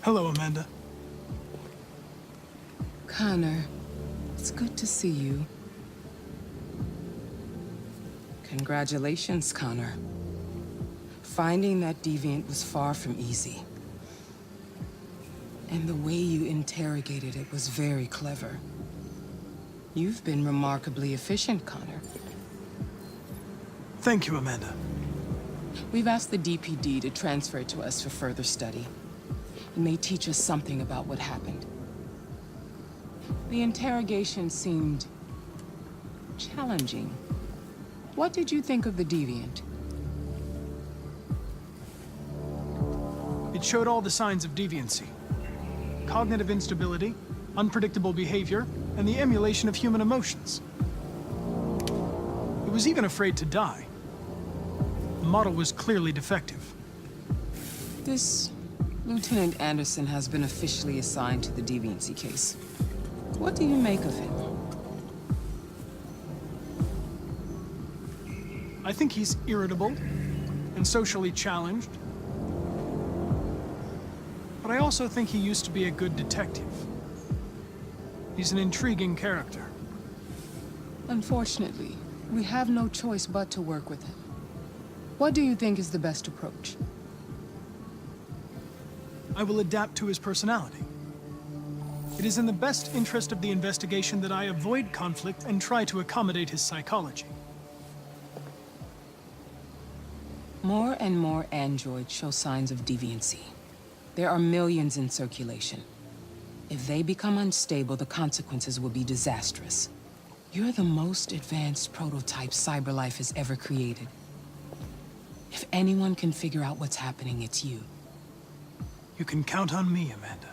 Hello, Amanda. Connor, it's good to see you. Congratulations, Connor. Finding that deviant was far from easy. And the way you interrogated it was very clever. You've been remarkably efficient, Connor. Thank you, Amanda. We've asked the DPD to transfer it to us for further study. It may teach us something about what happened. The interrogation seemed challenging. What did you think of the deviant? It showed all the signs of deviancy. Cognitive instability, unpredictable behavior, and the emulation of human emotions. It was even afraid to die. The model was clearly defective. This Lieutenant Anderson has been officially assigned to the deviancy case. What do you make of him? I think he's irritable and socially challenged. But I also think he used to be a good detective. He's an intriguing character. Unfortunately, we have no choice but to work with him. What do you think is the best approach? I will adapt to his personality. It is in the best interest of the investigation that I avoid conflict and try to accommodate his psychology. More and more androids show signs of deviancy. There are millions in circulation. If they become unstable, the consequences will be disastrous. You're the most advanced prototype cyberlife has ever created. If anyone can figure out what's happening, it's you. You can count on me, Amanda.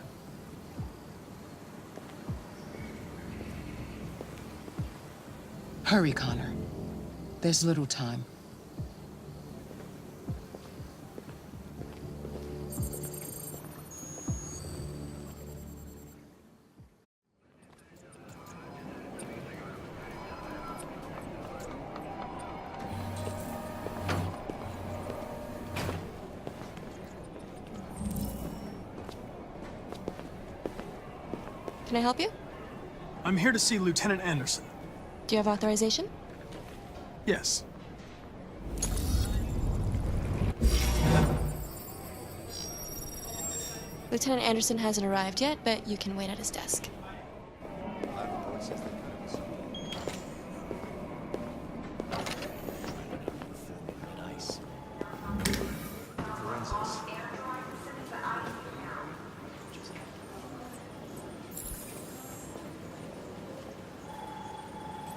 Hurry, Connor. There's little time. Can I help you? I'm here to see Lieutenant Anderson. Do you have authorization? Yes. Lieutenant Anderson hasn't arrived yet, but you can wait at his desk.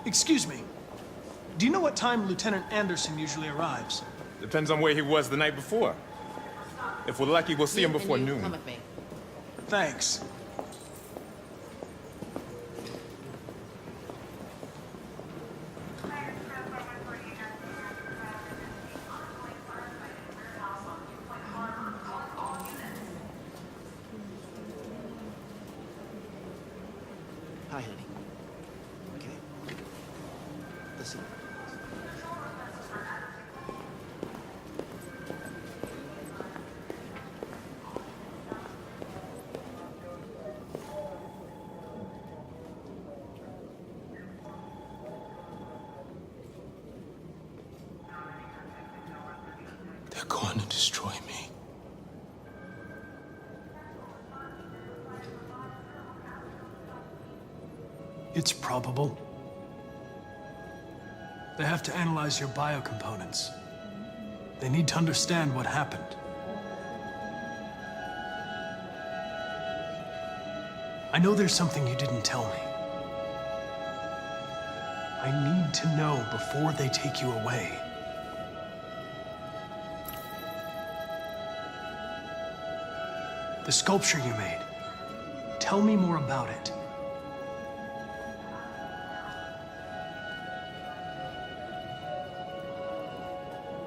Excuse me. Do you know what time Lieutenant Anderson usually arrives? Depends on where he was the night before. If we're lucky, we'll see him before noon. Come with me. Thanks. Hi, honey. Okay. Listen. They're going to destroy me. It's probable. They have to analyze your biocomponents. They need to understand what happened. I know there's something you didn't tell me. I need to know before they take you away. The sculpture you made. Tell me more about it.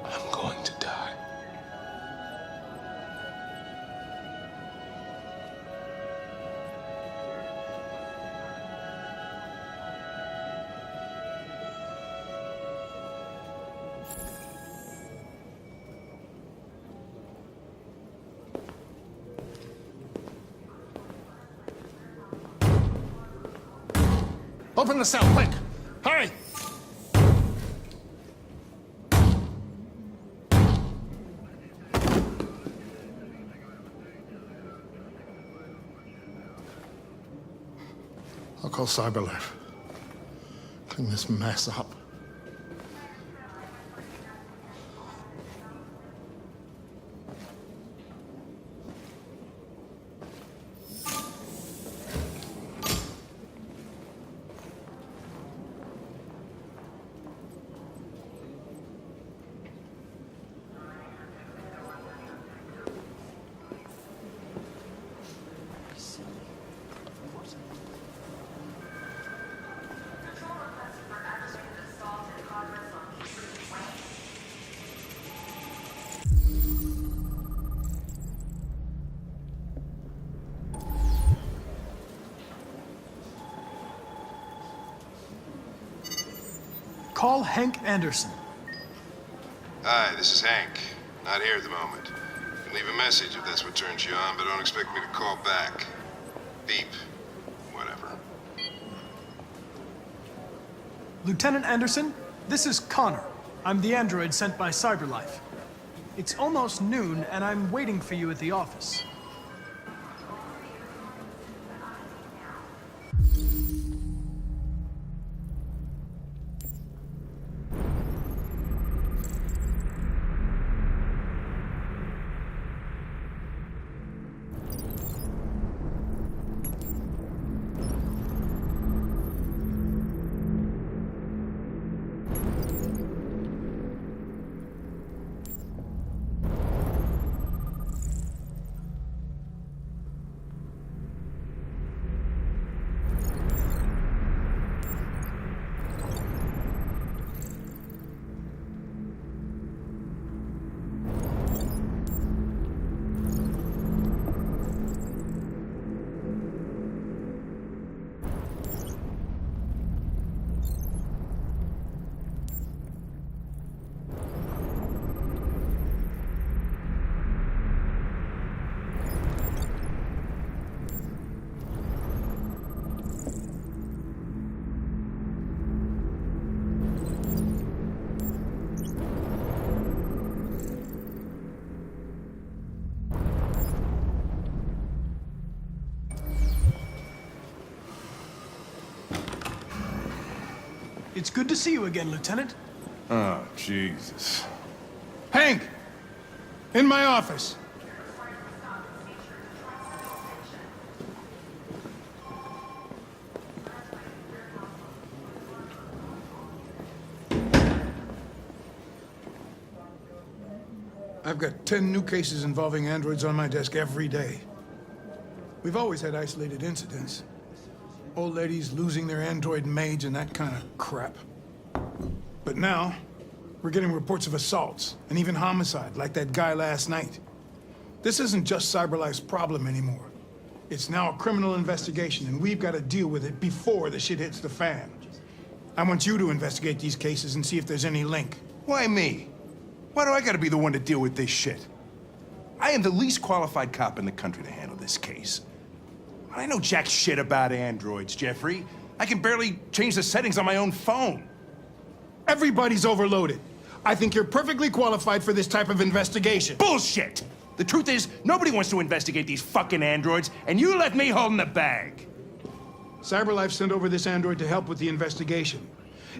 I'm going to die. Open the cell, quick! Hurry! I'll call CyberLife. Clean this mess up. Call Hank Anderson. Hi, this is Hank. Not here at the moment. You can leave a message if that's what turns you on, but don't expect me to call back. Beep. Whatever. Lieutenant Anderson, this is Connor. I'm the android sent by CyberLife. It's almost noon, and I'm waiting for you at the office. It's good to see you again, Lieutenant. Oh, Jesus. Hank! In my office. I've got 10 new cases involving androids on my desk every day. We've always had isolated incidents. Old ladies losing their android maids and that kind of crap. But now, we're getting reports of assaults and even homicide, like that guy last night. This isn't just CyberLife's problem anymore. It's now a criminal investigation, and we've got to deal with it before the shit hits the fan. I want you to investigate these cases and see if there's any link. Why me? Why do I gotta be the one to deal with this shit? I am the least qualified cop in the country to handle this case. I know jack shit about androids, Jeffrey. I can barely change the settings on my own phone. Everybody's overloaded. I think you're perfectly qualified for this type of investigation. Bullshit! The truth is, nobody wants to investigate these fucking androids, and you left me holding the bag. CyberLife sent over this android to help with the investigation.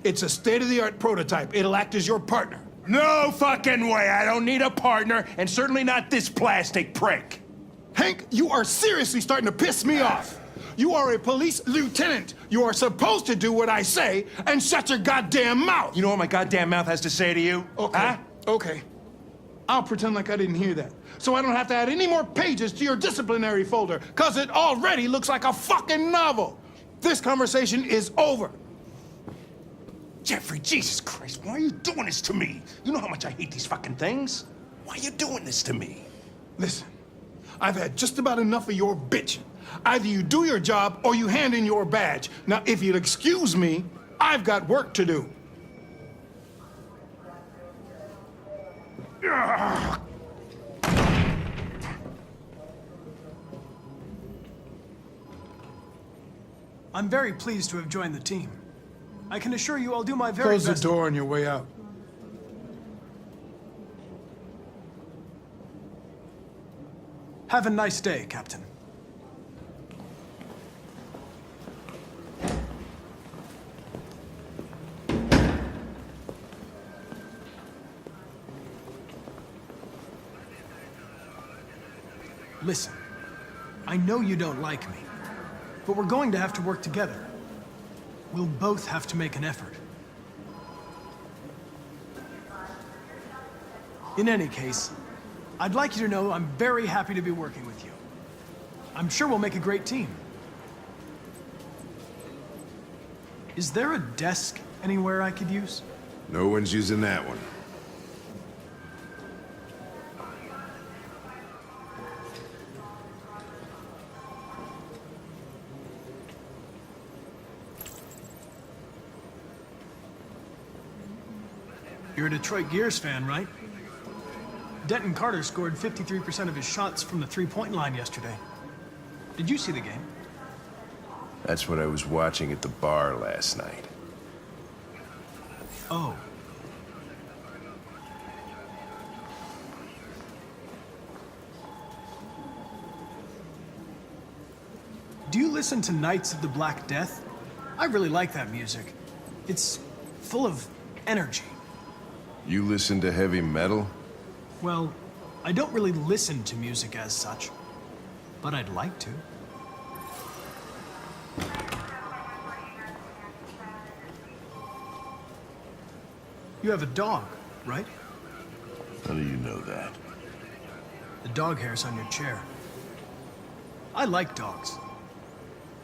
It's a state-of-the-art prototype. It'll act as your partner. No fucking way! I don't need a partner, and certainly not this plastic prick. Hank, you are seriously starting to piss me off. You are a police lieutenant. You are supposed to do what I say and shut your goddamn mouth. You know what my goddamn mouth has to say to you? Okay, Huh? okay. I'll pretend like I didn't hear that, so I don't have to add any more pages to your disciplinary folder, because it already looks like a fucking novel. This conversation is over. Jeffrey, Jesus Christ, why are you doing this to me? You know how much I hate these fucking things? Why are you doing this to me? Listen, I've had just about enough of your bitching. Either you do your job or you hand in your badge. Now, if you'll excuse me, I've got work to do. I'm very pleased to have joined the team. I can assure you I'll do my very Close best. the door on your way out. Have a nice day, Captain. Listen, I know you don't like me, but we're going to have to work together. We'll both have to make an effort. In any case, I'd like you to know I'm very happy to be working with you. I'm sure we'll make a great team. Is there a desk anywhere I could use? No one's using that one. You're a Detroit Gears fan, right? Denton Carter scored 53% of his shots from the three-point line yesterday. Did you see the game? That's what I was watching at the bar last night. Oh. Do you listen to Knights of the Black Death? I really like that music. It's full of energy. You listen to heavy metal? Well, I don't really listen to music as such, but I'd like to. You have a dog, right? How do you know that? The dog hair's on your chair. I like dogs.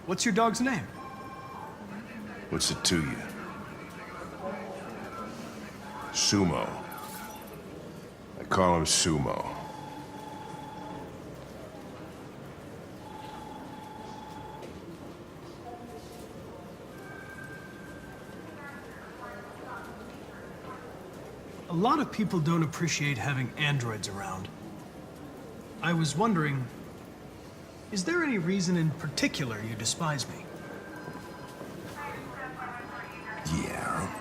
What's your dog's name? What's it to you? Sumo. I call him Sumo. A lot of people don't appreciate having androids around. I was wondering, is there any reason in particular you despise me? Yeah.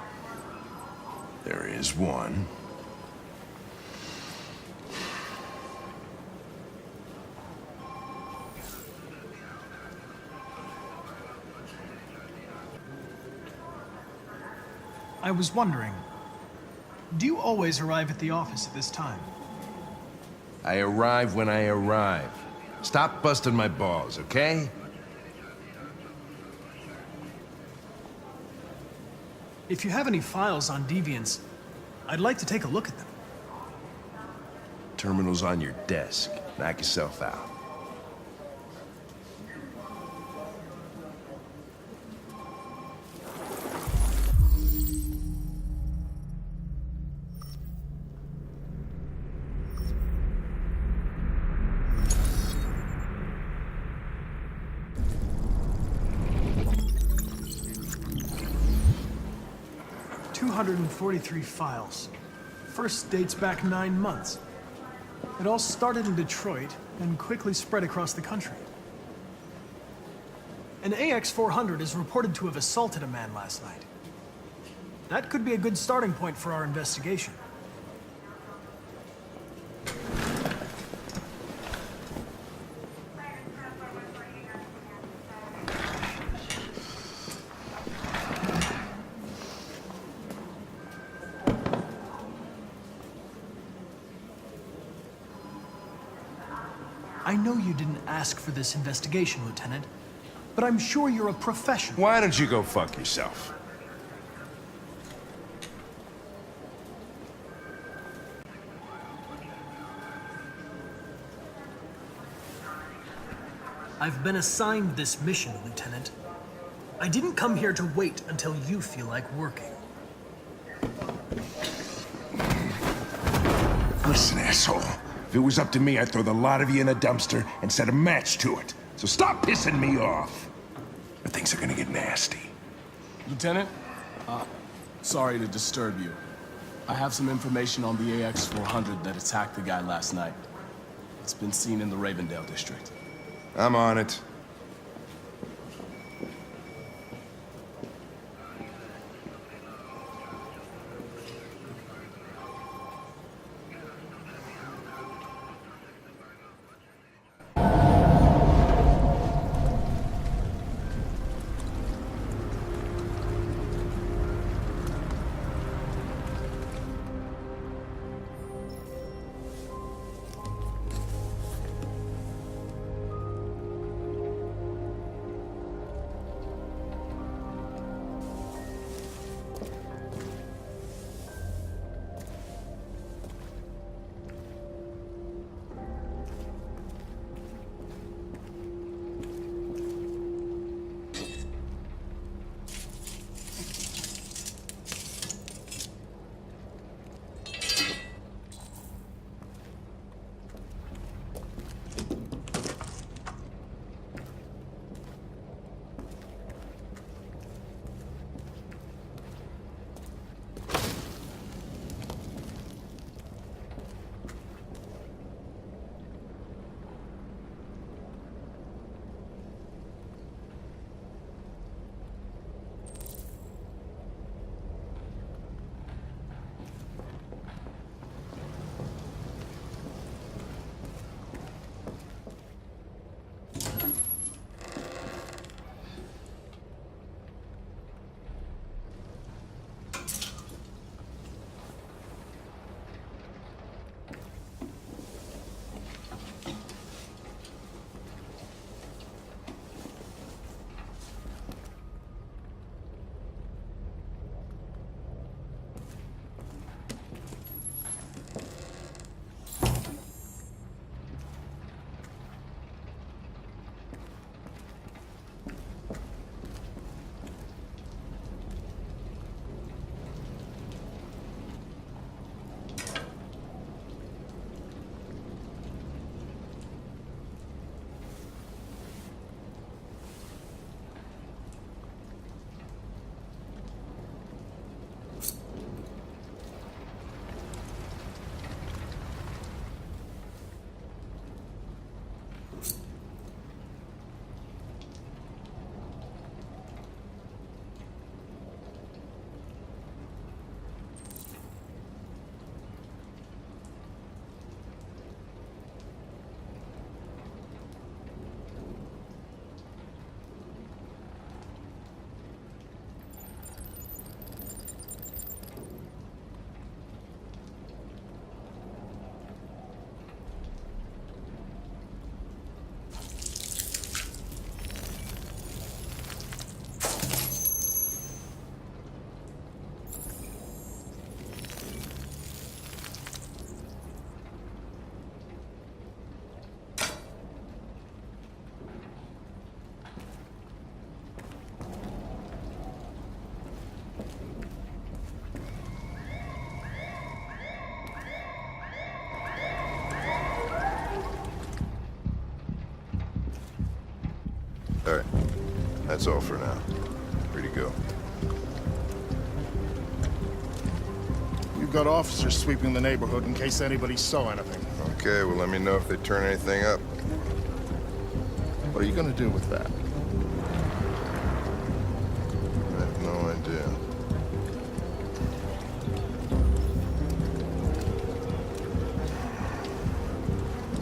There is one. I was wondering, do you always arrive at the office at this time? I arrive when I arrive. Stop busting my balls, okay? If you have any files on deviants, I'd like to take a look at them. Terminal's on your desk. Knock yourself out. .243 files. First dates back 9 months. It all started in Detroit and quickly spread across the country. An AX-400 is reported to have assaulted a man last night. That could be a good starting point for our investigation. I know you didn't ask for this investigation, Lieutenant, but I'm sure you're a professional. Why don't you go fuck yourself? I've been assigned this mission, Lieutenant. I didn't come here to wait until you feel like working. Listen, asshole. If it was up to me, I'd throw the lot of you in a dumpster and set a match to it. So stop pissing me off. Or things are gonna get nasty. Lieutenant, sorry to disturb you. I have some information on the AX-400 that attacked the guy last night. It's been seen in the Ravendale district. I'm on it. All right. That's all for now. Free to go. We've got officers sweeping the neighborhood in case anybody saw anything. Okay, well, let me know if they turn anything up. What are you gonna do with that? I have no idea.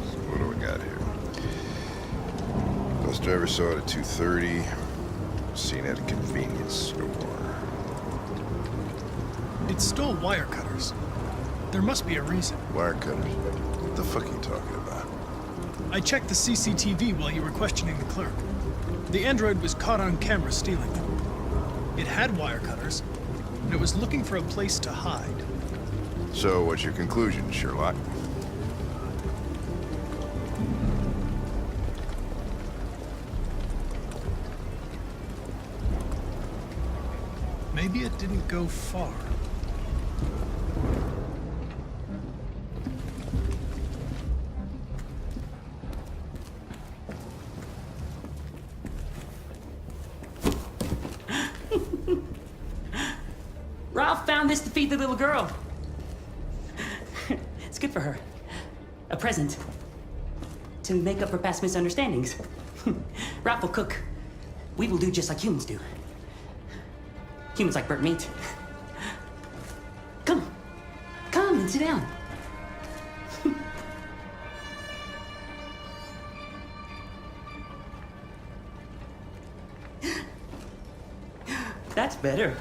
So what do we got here? Bus driver saw it at 2:30. Seen at a convenience store. It stole wire cutters. There must be a reason. Wire cutters? What the fuck are you talking about? I checked the CCTV while you were questioning the clerk. The android was caught on camera stealing them. It had wire cutters, and it was looking for a place to hide. So, what's your conclusion, Sherlock? Maybe it didn't go far. Ralph found this to feed the little girl. It's good for her. A present. To make up for past misunderstandings. Ralph will cook. We will do just like humans do. Humans like burnt meat. Come. Come and sit down. That's better.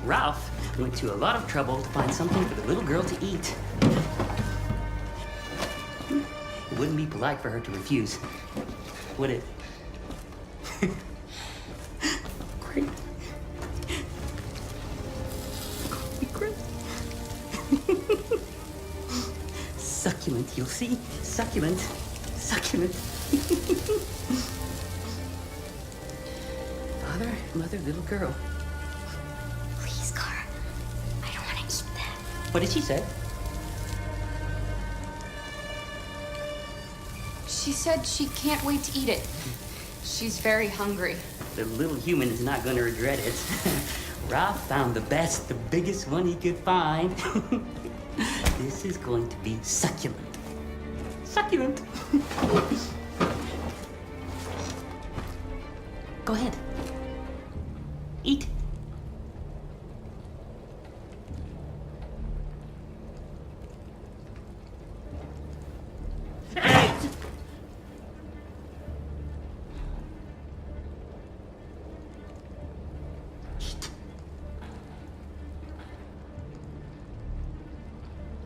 Ralph went to a lot of trouble to find something for the little girl to eat. It wouldn't be polite for her to refuse, would it? Great. Great. Succulent, you'll see. Succulent. Succulent. Father, mother, little girl. Please, Clara. I don't want to eat that. What did she say? She said she can't wait to eat it. She's very hungry. The little human is not going to regret it. Ralph found the best, the biggest one he could find. This is going to be succulent. Succulent. Go ahead. Eat.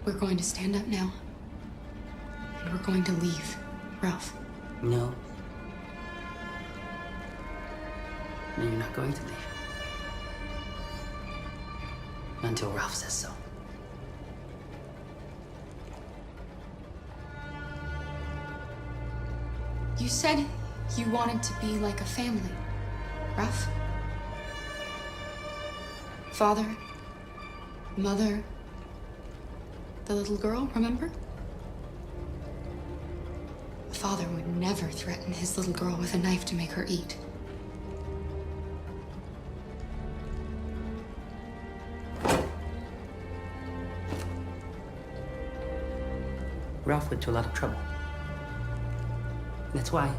We're going to stand up now. And we're going to leave, Ralph. No. No, you're not going to leave. Until Ralph says so. You said you wanted to be like a family, Ralph. Father, mother, the little girl, remember? A father would never threaten his little girl with a knife to make her eat. Ralph went to a lot of trouble. That's why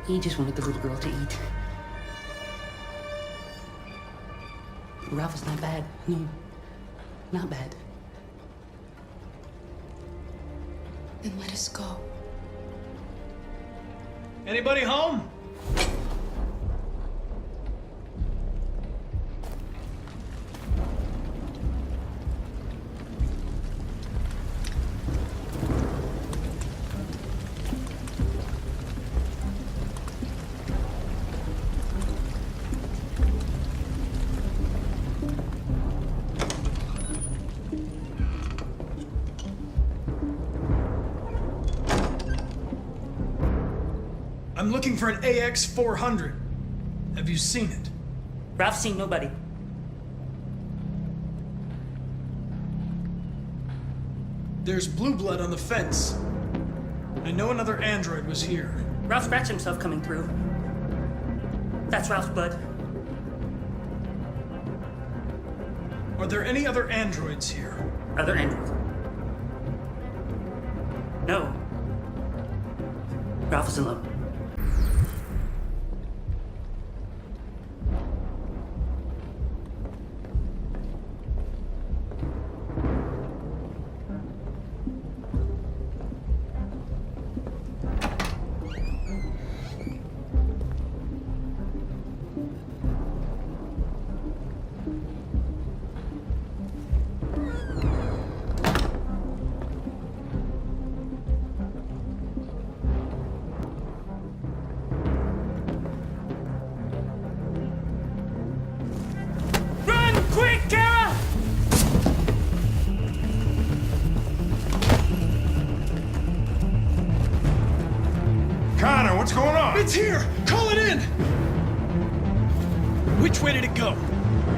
he just wanted the little girl to eat. Ralph is not bad. No, not bad. Then let us go. Anybody home? I'm looking for an AX-400. Have you seen it? Ralph's seen nobody. There's blue blood on the fence. I know another android was here. Ralph scratched himself coming through. That's Ralph's blood. Are there any other androids here? Other androids? No. Ralph is alone. Quick, Kara! Connor, what's going on? It's here! Call it in! Which way did it go?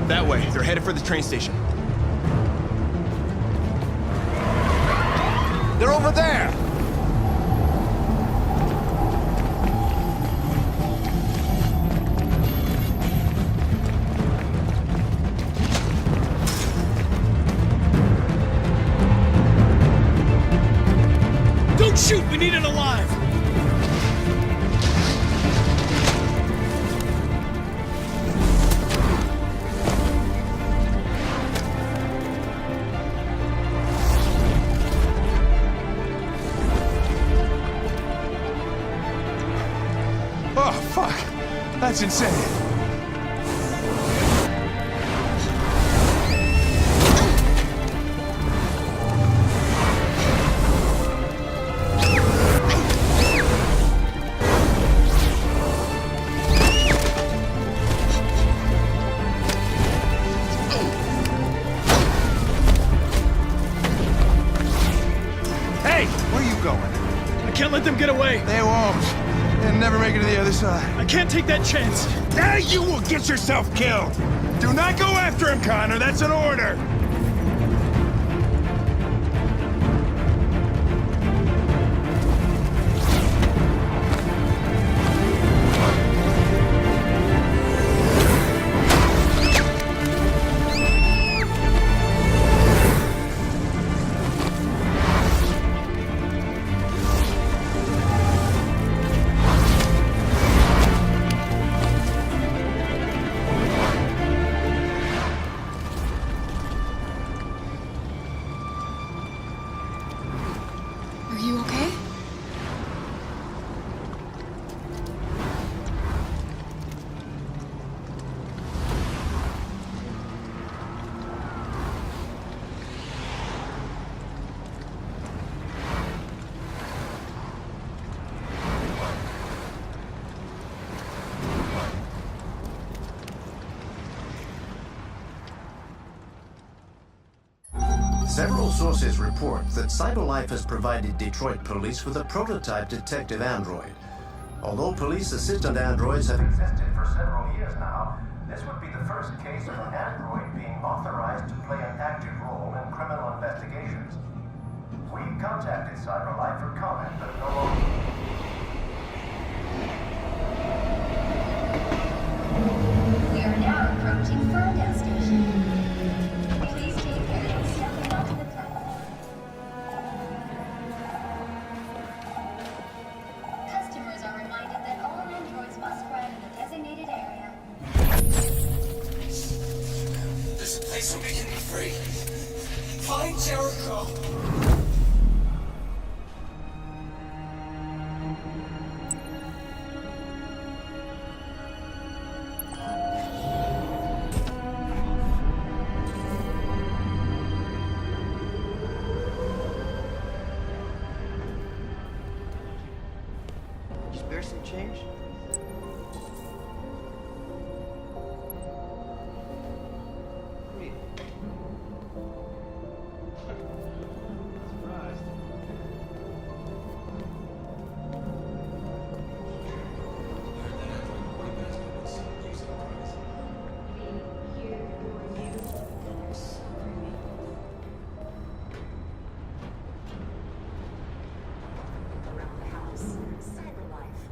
That way. They're headed for the train station. They're over there! Don't shoot! We need it alive! Oh, fuck. That's insane. Hey, where are you going? I can't let them get away! They won't. They'll never make it to the other side. I can't take that chance! Now you will get yourself killed! Do not go after him, Connor. That's an order. Are you okay? Several sources report that CyberLife has provided Detroit police with a prototype detective android. Although police assistant androids have existed for several years now, this would be the first case of an android being authorized to play an active role in criminal investigations. We contacted CyberLife for comment, but no longer. We are now approaching Ferndale Station. Please take care of stepping onto the platform. Customers are reminded that all androids must ride in the designated area. There's a place where we can be free. Find Jericho. Spare some change? Around the house, CyberLife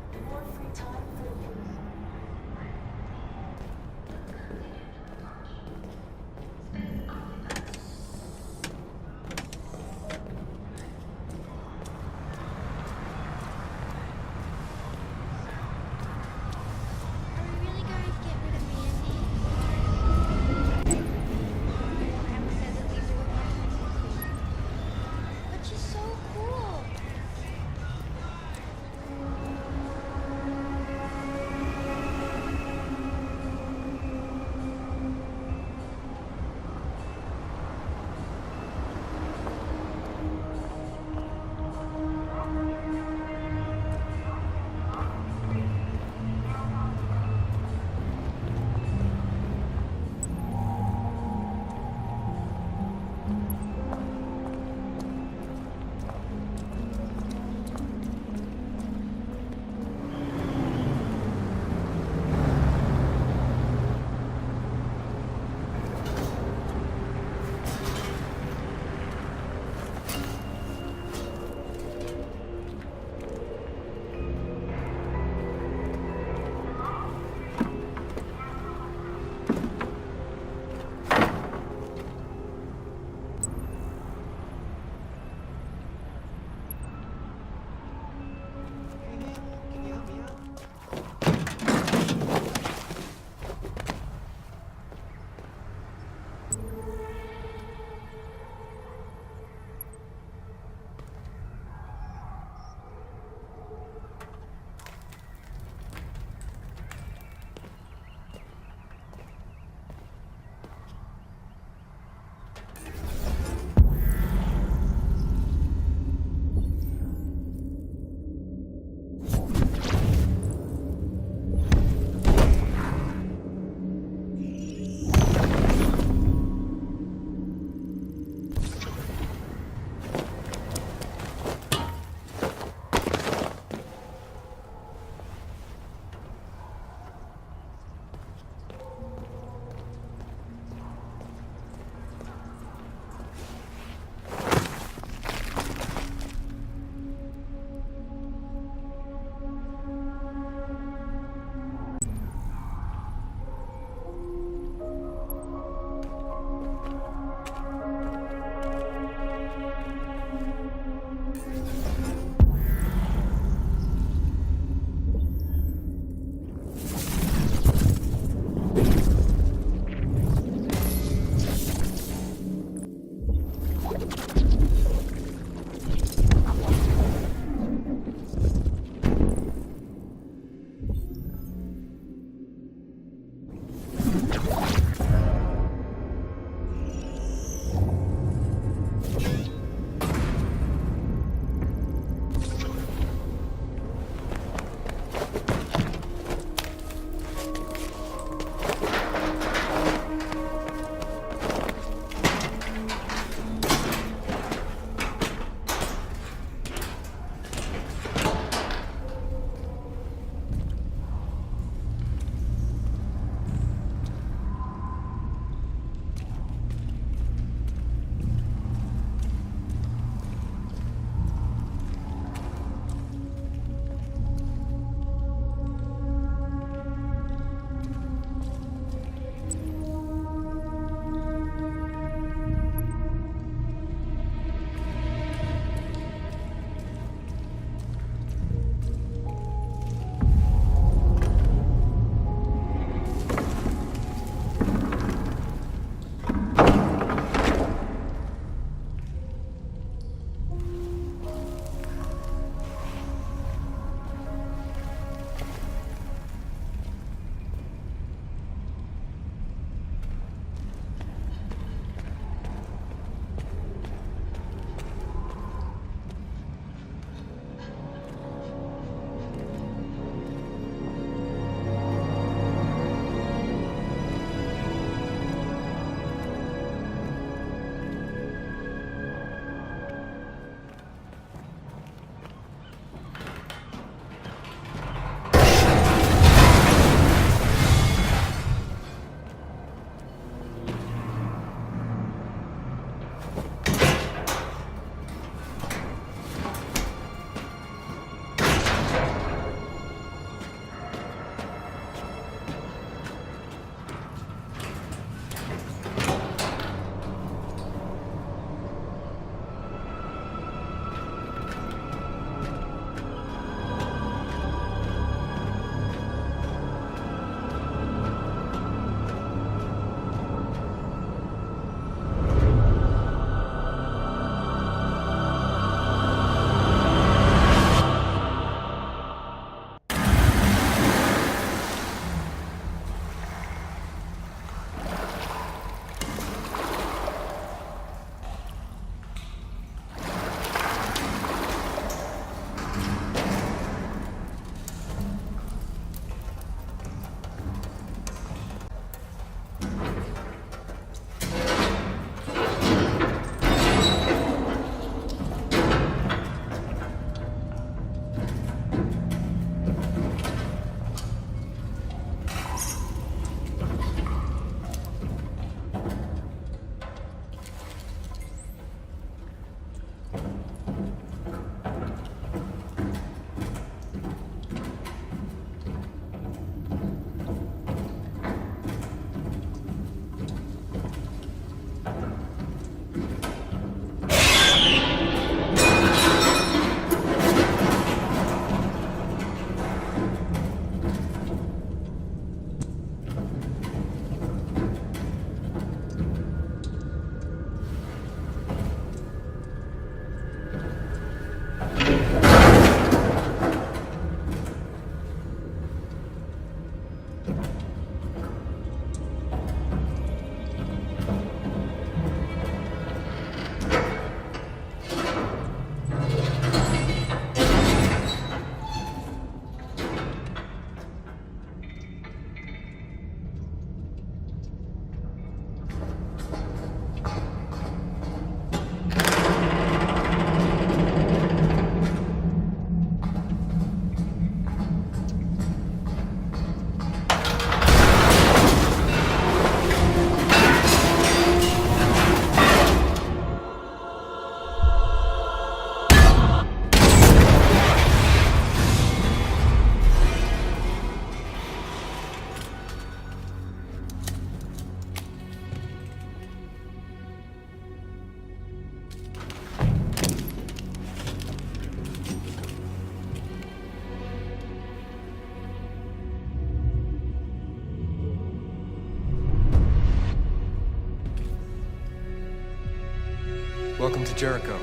Welcome to Jericho.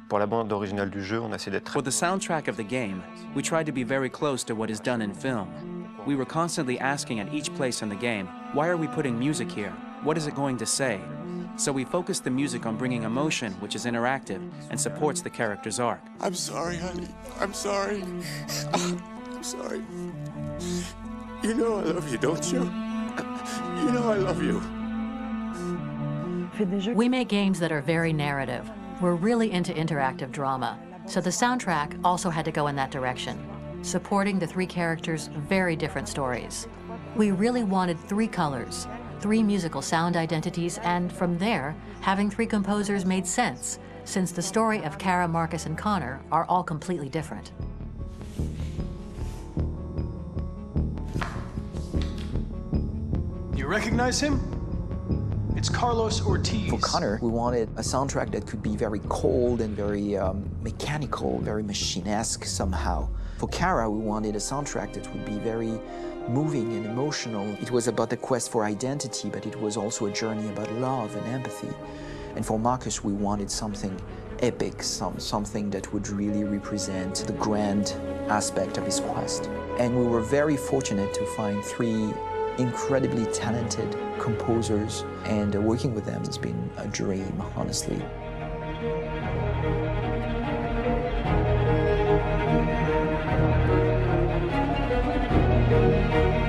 For the soundtrack of the game, we tried to be very close to what is done in film. We were constantly asking at each place in the game, why are we putting music here? What is it going to say? So we focused the music on bringing emotion, which is interactive, and supports the character's arc. I'm sorry, honey. I'm sorry. I'm sorry. You know I love you, don't you? You know I love you. We make games that are very narrative. We're really into interactive drama, so the soundtrack also had to go in that direction, supporting the three characters' very different stories. We really wanted three colors, three musical sound identities, and from there, having three composers made sense, since the story of Kara, Marcus, and Connor are all completely different. You recognize him? It's Carlos Ortiz. For Connor, we wanted a soundtrack that could be very cold and very mechanical, very machine-esque somehow. For Kara, we wanted a soundtrack that would be very moving and emotional. It was about the quest for identity, but it was also a journey about love and empathy. And for Marcus, we wanted something epic, something that would really represent the grand aspect of his quest. And we were very fortunate to find three incredibly talented composers, and working with them has been a dream, honestly.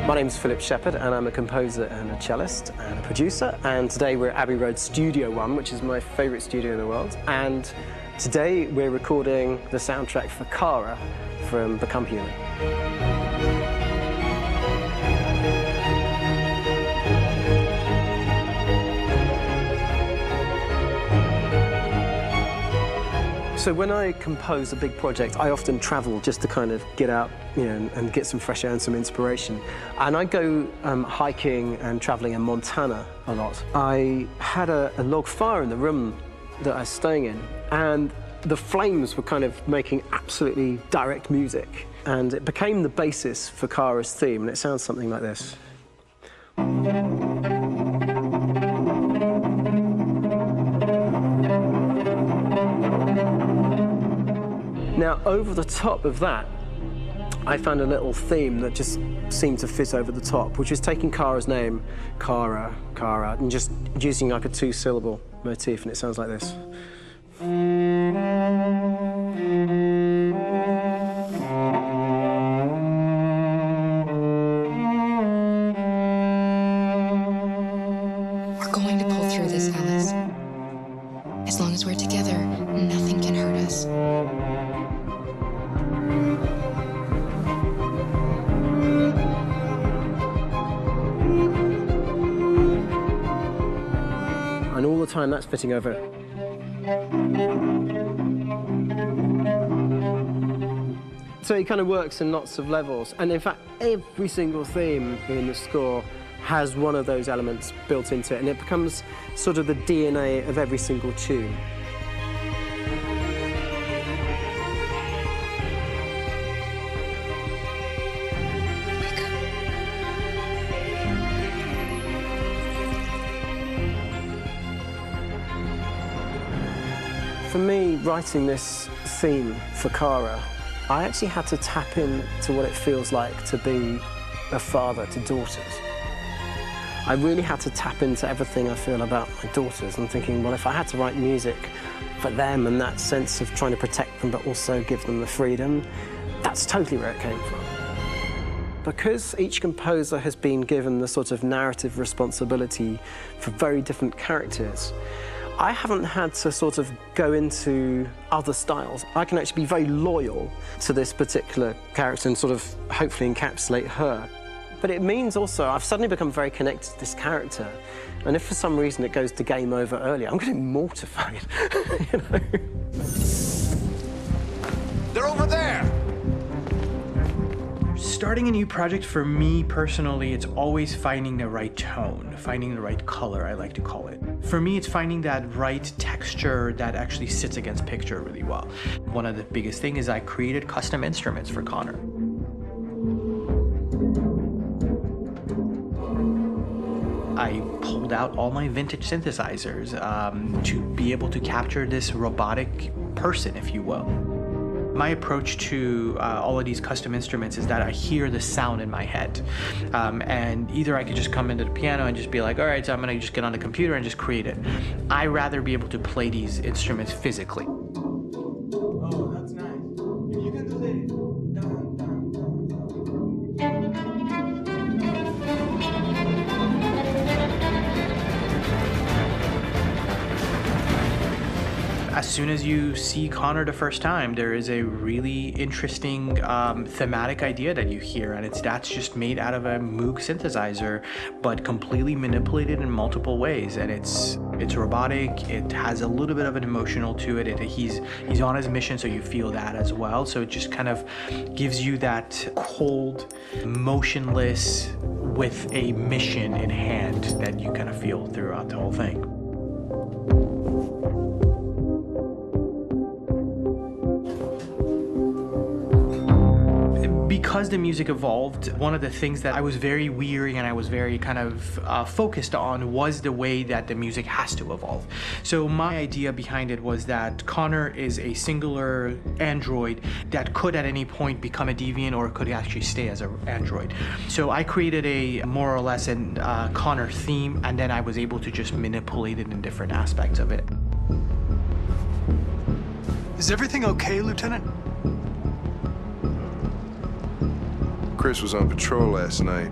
My name's Philip Shepherd, and I'm a composer and a cellist and a producer. And today we're at Abbey Road Studio One, which is my favourite studio in the world. And today we're recording the soundtrack for Kara from Become Human. So when I compose a big project, I often travel just to kind of get out, and get some fresh air and some inspiration. And I go hiking and traveling in Montana a lot. I had a log fire in the room that I was staying in, and the flames were kind of making absolutely direct music. And it became the basis for Kara's theme, and it sounds something like this. Now, over the top of that, I found a little theme that just seemed to fit over the top, which is taking Kara's name, Kara, Kara, and just using like a two-syllable motif, and it sounds like this. We're going to pull through this, Alice. As long as we're together, nothing can hurt us. And all the time that's fitting over it. So it kind of works in lots of levels. And in fact, every single theme in the score has one of those elements built into it, and it becomes sort of the DNA of every single tune. For me, writing this theme for Kara, I actually had to tap into what it feels like to be a father to daughters. I really had to tap into everything I feel about my daughters and thinking, well, if I had to write music for them and that sense of trying to protect them but also give them the freedom, that's totally where it came from. Because each composer has been given the sort of narrative responsibility for very different characters, I haven't had to sort of go into other styles. I can actually be very loyal to this particular character and sort of hopefully encapsulate her. But it means also I've suddenly become very connected to this character. And if for some reason it goes to game over early, I'm getting mortified, you know? They're over there! Starting a new project for me personally, it's always finding the right tone, finding the right color, I like to call it. For me, it's finding that right texture that actually sits against picture really well. One of the biggest things is I created custom instruments for Connor. I pulled out all my vintage synthesizers to be able to capture this robotic person, if you will. My approach to all of these custom instruments is that I hear the sound in my head. And either I could just come into the piano and just be like, all right, so I'm gonna just get on the computer and just create it. I rather be able to play these instruments physically. Oh, that's nice. If you can do that. As soon as you see Connor the first time, there is a really interesting thematic idea that you hear, and that's just made out of a Moog synthesizer, but completely manipulated in multiple ways. And it's robotic. It has a little bit of an emotional to it. He's on his mission, so you feel that as well. So it just kind of gives you that cold, motionless, with a mission in hand that you kind of feel throughout the whole thing. Because the music evolved, one of the things that I was very weary and I was very kind of focused on was the way that the music has to evolve. So my idea behind it was that Connor is a singular android that could at any point become a deviant or could actually stay as an android. So I created a more or less an Connor theme, and then I was able to just manipulate it in different aspects of it. Is everything okay, Lieutenant? Chris was on patrol last night.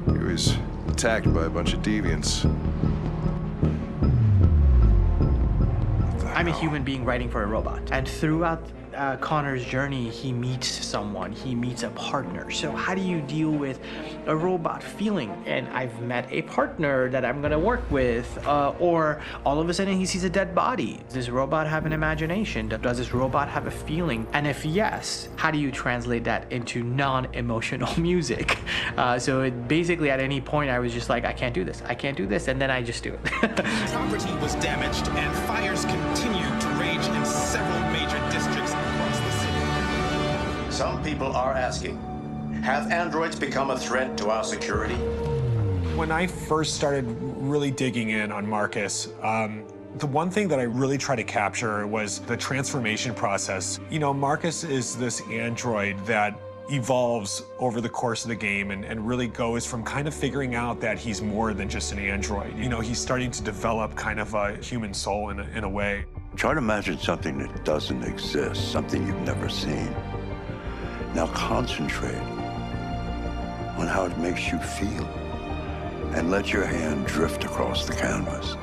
He was attacked by a bunch of deviants. I'm a human being writing for a robot, and throughout Connor's journey, he meets someone, he meets a partner. So how do you deal with a robot feeling? And I've met a partner that I'm gonna work with, or all of a sudden he sees a dead body. Does this robot have an imagination? Does this robot have a feeling? And if yes, how do you translate that into non-emotional music? So it basically at any point I was just like, I can't do this, and then I just do it. Property was damaged and fires continue to rage in several major districts across the city. Some people are asking, have androids become a threat to our security? When I first started really digging in on Marcus, the one thing that I really tried to capture was the transformation process. You know, Marcus is this android that evolves over the course of the game and really goes from kind of figuring out that he's more than just an android. You know, he's starting to develop kind of a human soul in a way. Try to imagine something that doesn't exist, something you've never seen. Now concentrate on how it makes you feel and let your hand drift across the canvas.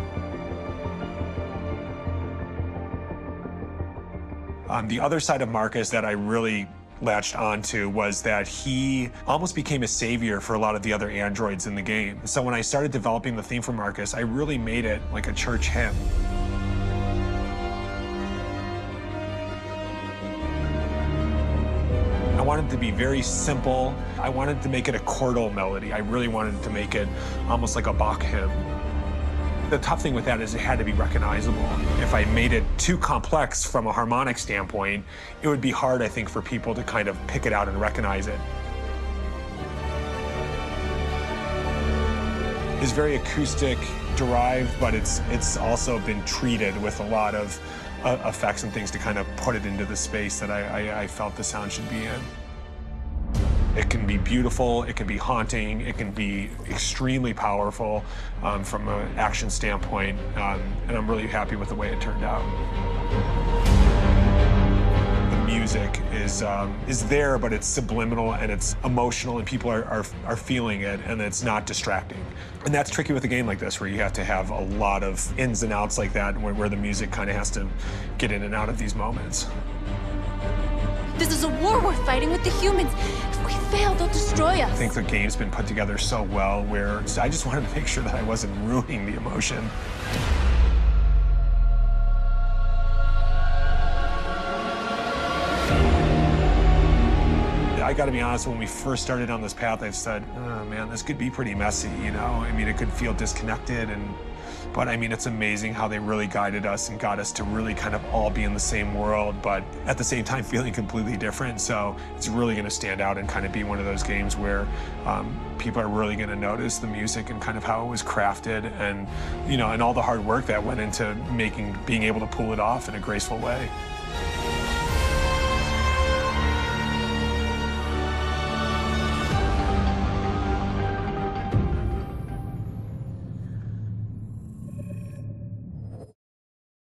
The other side of Marcus that I really latched onto was that he almost became a savior for a lot of the other androids in the game. So when I started developing the theme for Marcus, I really made it like a church hymn. I wanted it to be very simple. I wanted to make it a chordal melody. I really wanted to make it almost like a Bach hymn. The tough thing with that is it had to be recognizable. If I made it too complex from a harmonic standpoint, it would be hard, I think, for people to kind of pick it out and recognize it. It's very acoustic derived, but it's also been treated with a lot of effects and things to kind of put it into the space that I felt the sound should be in. It can be beautiful, it can be haunting, it can be extremely powerful from an action standpoint, and I'm really happy with the way it turned out. The music is there, but it's subliminal and it's emotional, and people are feeling it, and it's not distracting. And that's tricky with a game like this, where you have to have a lot of ins and outs like that, where the music kind of has to get in and out of these moments. This is a war we're fighting with the humans. If we fail, they'll destroy us. I think the game's been put together so well where I just wanted to make sure that I wasn't ruining the emotion. I I gotta be honest, when we first started on this path, I've said, oh man, this could be pretty messy, you know? I mean, it could feel disconnected, but I mean, it's amazing how they really guided us and got us to really kind of all be in the same world, but at the same time feeling completely different. So it's really gonna stand out and kind of be one of those games where people are really gonna notice the music and kind of how it was crafted and, you know, and all the hard work that went into being able to pull it off in a graceful way.